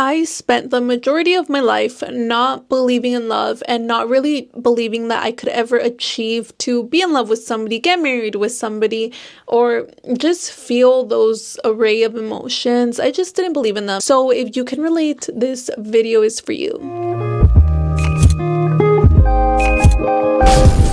I spent the majority of my life not believing in love and not really believing that I could ever achieve to be in love with somebody, get married with somebody, or just feel those array of emotions. I just didn't believe in them. So if you can relate, this video is for you.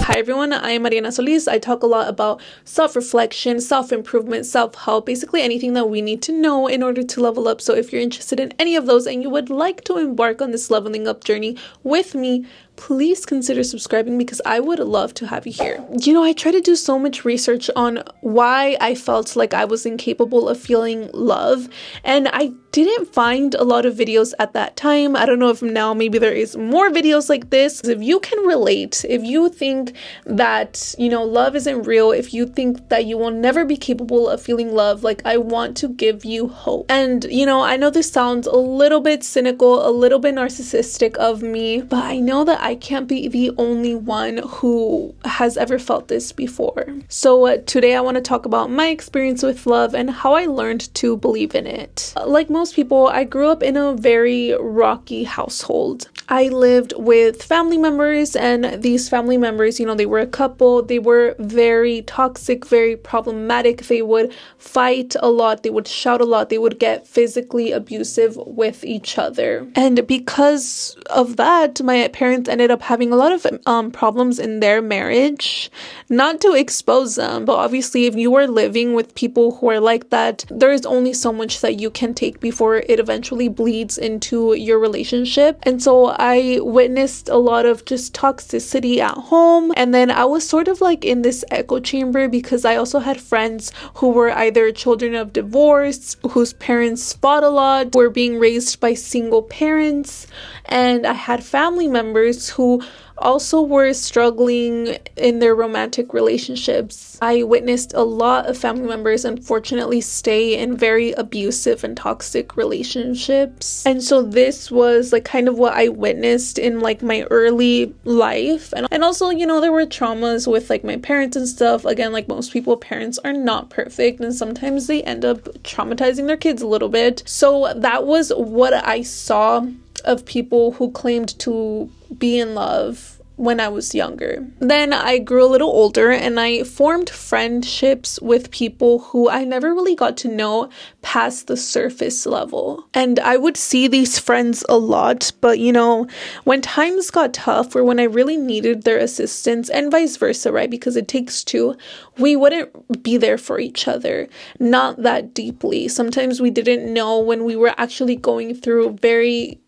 Hi everyone, I am Mariana Solis. I talk a lot about self-reflection, self-improvement, self-help, basically anything that we need to know in order to level up. So if you're interested in any of those and you would like to embark on this leveling up journey with me, please consider subscribing because I would love to have you here. You know, I try to do so much research on why I felt like I was incapable of feeling love, and I didn't find a lot of videos at that time. I don't know if now maybe there is more videos like this. If you can relate, if you think that, you know, love isn't real, if you think that you will never be capable of feeling love, like, I want to give you hope. And, you know, I know this sounds a little bit cynical, a little bit narcissistic of me, but I know that I can't be the only one who has ever felt this before. So today I want to talk about my experience with love and how I learned to believe in it. Like most people, I grew up in a very rocky household. I lived with family members, and these family members, you know, they were a couple. They were very toxic, very problematic. They would fight a lot. They would shout a lot. They would get physically abusive with each other. And because of that, my parents ended up having a lot of problems in their marriage. Not to expose them, but obviously if you are living with people who are like that, there is only so much that you can take before it eventually bleeds into your relationship. And so I witnessed a lot of just toxicity at home, and then I was sort of like in this echo chamber because I also had friends who were either children of divorce, whose parents fought a lot, were being raised by single parents, and I had family members who also were struggling in their romantic relationships. I witnessed a lot of family members unfortunately stay in very abusive and toxic relationships. And so this was like kind of what I witnessed in like my early life. And also, you know, there were traumas with like my parents and stuff. Again, like most people, parents are not perfect, and sometimes they end up traumatizing their kids a little bit. So that was what I saw of people who claimed to be in love when I was younger. Then I grew a little older and I formed friendships with people who I never really got to know past the surface level. And I would see these friends a lot, but you know, when times got tough or when I really needed their assistance, and vice versa, right? Because it takes two, we wouldn't be there for each other, not that deeply. Sometimes we didn't know when we were actually going through very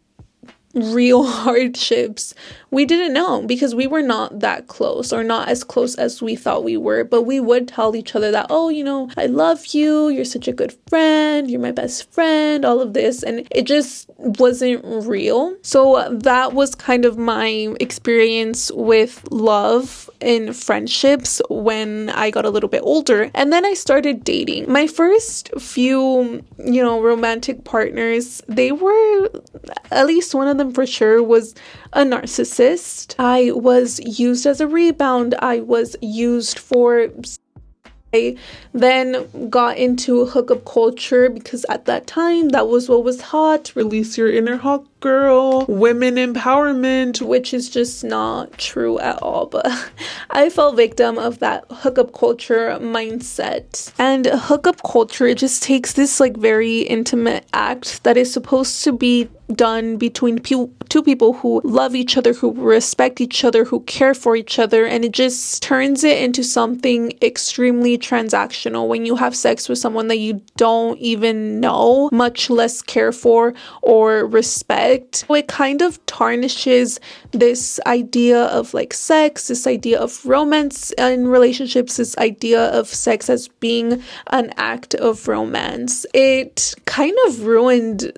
real hardships. We didn't know because we were not that close, or not as close as we thought we were, but we would tell each other that, oh, you know, I love you, you're such a good friend, you're my best friend, all of this, and it just wasn't real. So that was kind of my experience with love in friendships when I got a little bit older. And then I started dating. My first few, you know, romantic partners, they were, at least one of them for sure, was a narcissist. I was used as a rebound. I was used for... I then got into hookup culture because at that time that was what was hot. Release your inner hot girl, women empowerment, which is just not true at all. But I fell victim of that hookup culture mindset. And hookup culture, it just takes this like very intimate act that is supposed to be done between two people who love each other, who respect each other, who care for each other, and it just turns it into something extremely transactional when you have sex with someone that you don't even know, much less care for or respect. So it kind of tarnishes this idea of like sex, this idea of romance in relationships, this idea of sex as being an act of romance. It kind of ruined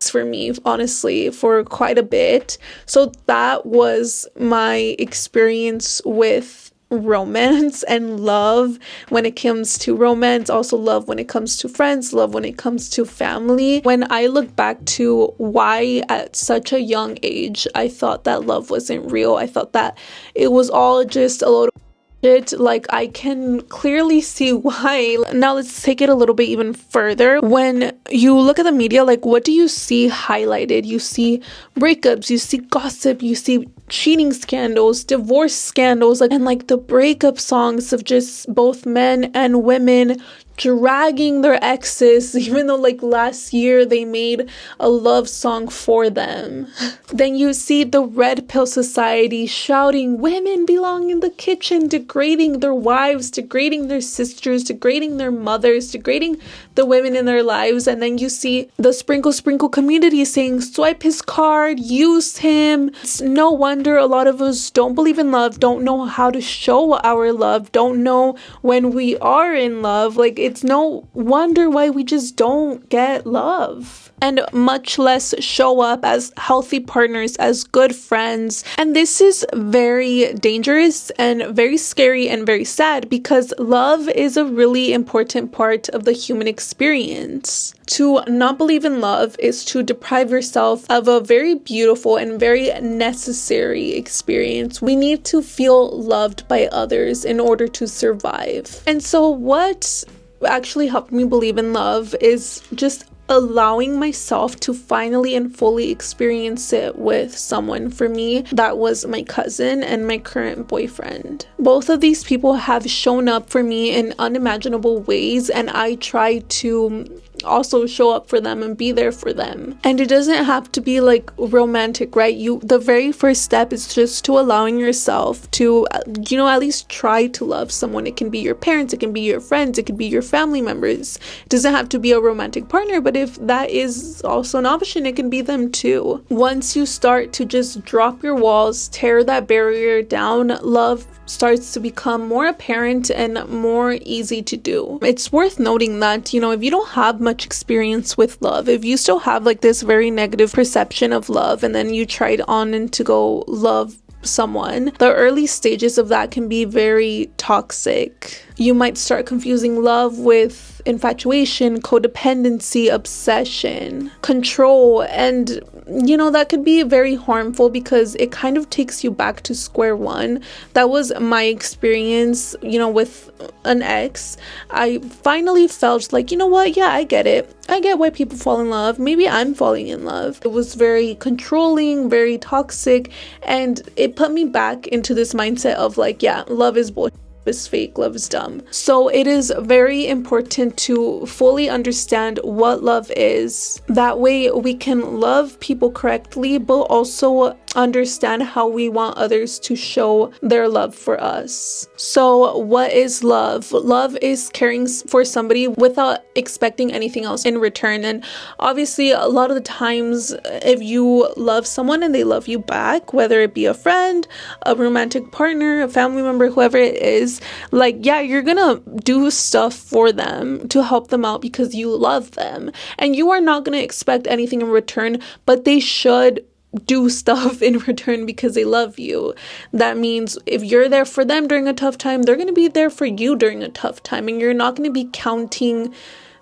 for me, honestly, for quite a bit. So that was my experience with romance and love when it comes to romance, also love when it comes to friends, love when it comes to family. When I look back to why at such a young age I thought that love wasn't real, I thought that it was all just a load of it, like, I can clearly see why. Now let's take it a little bit even further. When you look at the media, like, what do you see highlighted? You see breakups, you see gossip, you see cheating scandals, divorce scandals, like, and like the breakup songs of just both men and women dragging their exes, even though like last year they made a love song for them. Then you see the red pill society shouting women belong in the kitchen, degrading their wives, degrading their sisters, degrading their mothers, degrading the women in their lives. And then you see the sprinkle sprinkle community saying swipe his card, use him. It's no wonder a lot of us don't believe in love, don't know how to show our love, don't know when we are in love. Like, it's no wonder why we just don't get love, and much less show up as healthy partners, as good friends. And this is very dangerous and very scary and very sad, because love is a really important part of the human experience. To not believe in love is to deprive yourself of a very beautiful and very necessary experience. We need to feel loved by others in order to survive. And so what actually helped me believe in love is just allowing myself to finally and fully experience it with someone. For me, that was my cousin and my current boyfriend. Both of these people have shown up for me in unimaginable ways, and I try to also show up for them and be there for them. And it doesn't have to be like romantic, right? The very first step is just to allowing yourself to, at least try to love someone. It can be your parents, it can be your friends, it could be your family members. It doesn't have to be a romantic partner, but if that is also an option, it can be them too. Once you start to just drop your walls, tear that barrier down, love starts to become more apparent and more easy to do. It's worth noting that, if you don't have much experience with love, if you still have like this very negative perception of love, and then you tried on and to go love someone, the early stages of that can be very toxic. You might start confusing love with infatuation, codependency, obsession, control, and that could be very harmful because it kind of takes you back to square one. That was my experience, with an ex. I finally felt like, what? Yeah, I get it. I get why people fall in love. Maybe I'm falling in love. It was very controlling, very toxic, and it put me back into this mindset of like, yeah, love is bullshit. Is fake, love is dumb. So it is very important to fully understand what love is. That way we can love people correctly, but also understand how we want others to show their love for us. So what is love? Love is caring for somebody without expecting anything else in return. And obviously a lot of the times, if you love someone and they love you back, whether it be a friend, a romantic partner, a family member, whoever it is, like, yeah, you're gonna do stuff for them to help them out because you love them, and you are not gonna expect anything in return, but they should do stuff in return because they love you. That means if you're there for them during a tough time, they're gonna be there for you during a tough time, and you're not gonna be counting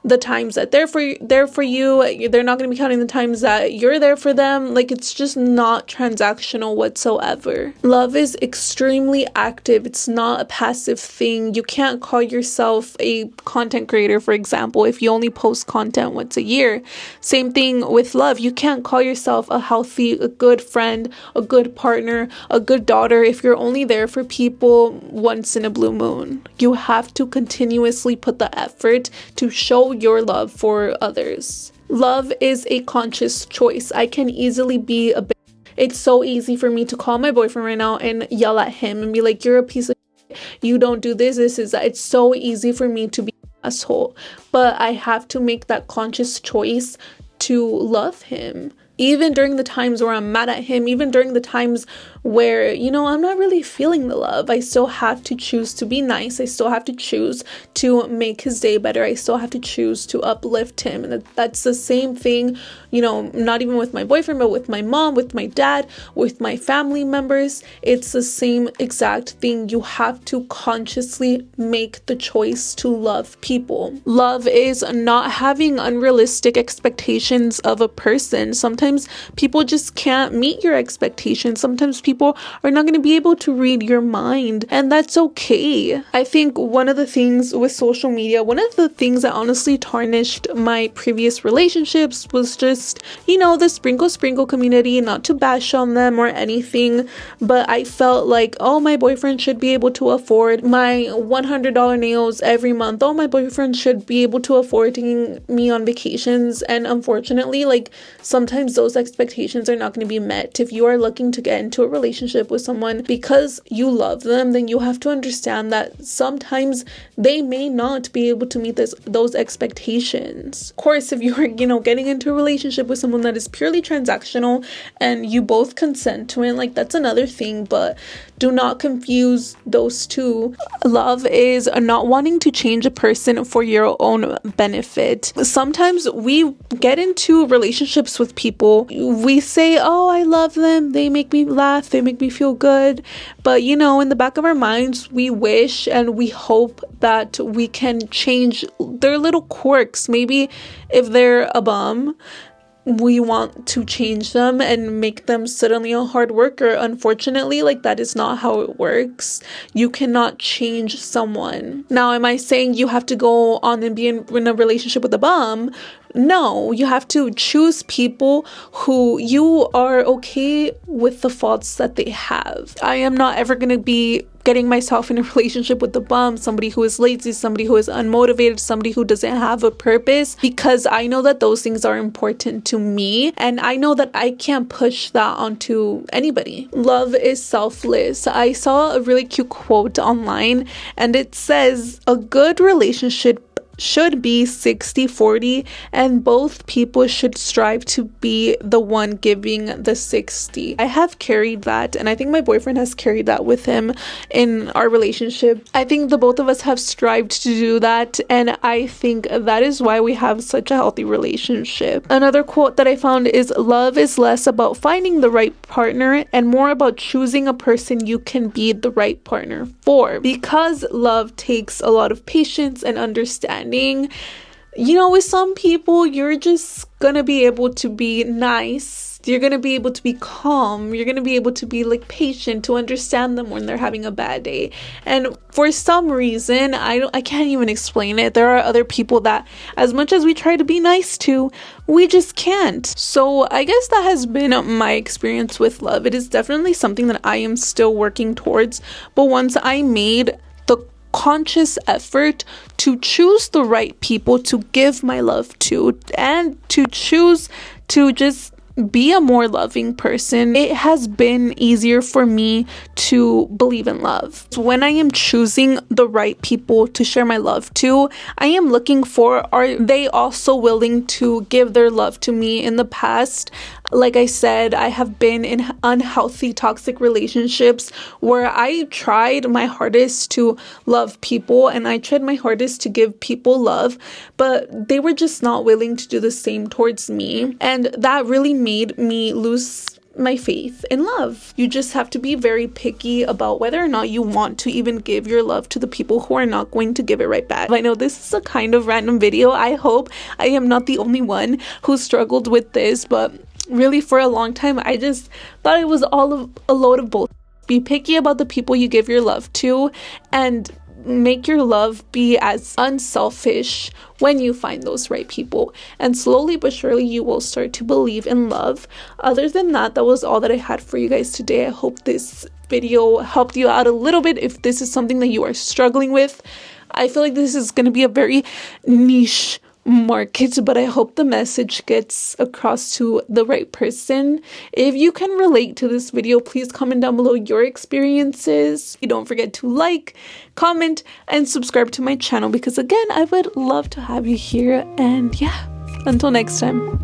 the times that they're there for you. They're not going to be counting the times that you're there for them. Like, it's just not transactional whatsoever. Love is extremely active. It's not a passive thing. You can't call yourself a content creator, for example, if you only post content once a year. Same thing with love. You can't call yourself a good friend, a good partner, a good daughter if you're only there for people once in a blue moon. You have to continuously put the effort to show your love for others. Love is a conscious choice. I can easily be it's so easy for me to call my boyfriend right now and yell at him and be like, you're a piece of shit. You don't do this is that. It's so easy for me to be an asshole, but I have to make that conscious choice to love him. Even during the times where I'm mad at him, even during the times where, I'm not really feeling the love, I still have to choose to be nice. I still have to choose to make his day better. I still have to choose to uplift him. And that's the same thing, not even with my boyfriend, but with my mom, with my dad, with my family members. It's the same exact thing. You have to consciously make the choice to love people. Love is not having unrealistic expectations of a person. Sometimes Sometimes people just can't meet your expectations. Sometimes people are not going to be able to read your mind, and that's okay. I think one of the things with social media, one of the things that honestly tarnished my previous relationships was just, the sprinkle community. Not to bash on them or anything, but I felt like, oh, my boyfriend should be able to afford my $100 nails every month. Oh, my boyfriend should be able to afford taking me on vacations. And unfortunately, like, sometimes those expectations are not going to be met. If you are looking to get into a relationship with someone because you love them, then you have to understand that sometimes they may not be able to meet those expectations. Of course, if you're, getting into a relationship with someone that is purely transactional and you both consent to it, like, that's another thing, but do not confuse those two. Love is not wanting to change a person for your own benefit. Sometimes we get into relationships with people. We say, oh, I love them. They make me laugh. They make me feel good. But, in the back of our minds, we wish and we hope that we can change their little quirks. Maybe if they're a bum, we want to change them and make them suddenly a hard worker. Unfortunately, like, that is not how it works. You cannot change someone. Now, am I saying you have to go on and be in a relationship with a bum? No, you have to choose people who you are okay with the faults that they have. I am not ever going to be getting myself in a relationship with a bum, somebody who is lazy, somebody who is unmotivated, somebody who doesn't have a purpose, because I know that those things are important to me and I know that I can't push that onto anybody. Love is selfless. I saw a really cute quote online and it says, a good relationship should be 60-40 and both people should strive to be the one giving the 60. I have carried that, and I think my boyfriend has carried that with him in our relationship. I think the both of us have strived to do that, and I think that is why we have such a healthy relationship. Another quote that I found is, love is less about finding the right partner and more about choosing a person you can be the right partner for, because love takes a lot of patience and understanding. With some people, you're just gonna be able to be nice. You're gonna be able to be calm. You're gonna be able to be like patient to understand them when they're having a bad day. And for some reason, I can't even explain it. There are other people that, as much as we try to be nice to, we just can't. So I guess that has been my experience with love. It is definitely something that I am still working towards. But once I made the conscious effort to choose the right people to give my love to and to choose to just be a more loving person, it has been easier for me to believe in love. When I am choosing the right people to share my love to, I am looking for, are they also willing to give their love to me? In the past, like I said, I have been in unhealthy, toxic relationships where I tried my hardest to love people and I tried my hardest to give people love, but they were just not willing to do the same towards me. And that really made me lose my faith in love. You just have to be very picky about whether or not you want to even give your love to the people who are not going to give it right back. I know this is a kind of random video. I hope I am not the only one who struggled with this, but really for a long time I just thought it was all of a load of bullshit. Be picky about the people you give your love to and make your love be as unselfish when you find those right people, and slowly but surely you will start to believe in love. Other than that, that was all that I had for you guys today. I hope this video helped you out a little bit if this is something that you are struggling with. I feel like this is going to be a very niche market, but I hope the message gets across to the right person. If you can relate to this video, please comment down below your experiences. Don't forget to like, comment, and subscribe to my channel because again, I would love to have you here. And yeah, until next time.